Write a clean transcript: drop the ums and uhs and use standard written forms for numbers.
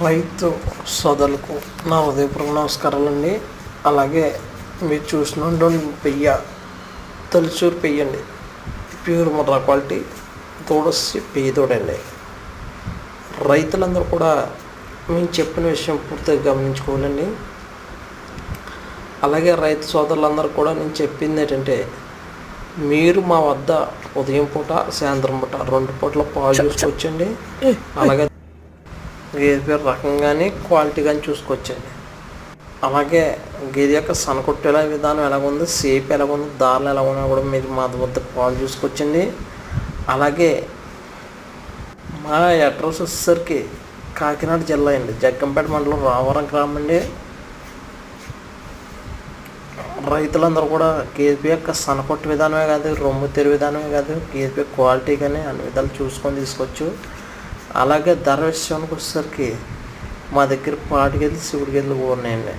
రైతు సోదరులకు నా హృదయపూర్వక నమస్కారాలండి. అలాగే మీరు చూసినటువంటి పెయ్య తొలిచూరు పెయ్య అండి, ప్యూర్ ముర్రా క్వాలిటీ తోడొచ్చి పెయ్య తోడండి. రైతులందరూ కూడా మేము చెప్పిన విషయం పూర్తిగా గమనించుకోవాలండి. అలాగే రైతు సోదరులందరూ కూడా నేను చెప్పింది ఏంటంటే, మీరు మా వద్ద ఉదయం పూట సాయంత్రం పూట 2 పూటల పాలు చూసుకోవచ్చండి. అలాగే గేదె పేరు రకం కానీ క్వాలిటీ కానీ చూసుకోవచ్చండి. అలాగే గేదె యొక్క సనకొట్టేలా విధానం ఎలాగుంది, సేపు ఎలాగుంది, దారులు ఎలా ఉన్నా కూడా మీరు మా వద్ద పాలు చూసుకోవచ్చండి. అలాగే మా అడ్రస్ వచ్చేసరికి కాకినాడ జిల్లా అండి, జగ్గంపేట మండలం రావరం గ్రామం అండి. రైతులందరూ కూడా గేదె యొక్క సనకొట్టు విధానమే కాదు, రొమ్ము తెరు విధానమే కాదు, గేదె క్వాలిటీ కానీ అన్ని విధాలు చూసుకొని తీసుకోవచ్చు. అలాగే ధర విషయానికి వచ్చేసరికి మా దగ్గర పాడి గేదెలు, శివుడి గేదెలు కూడా ఉన్నాయండి.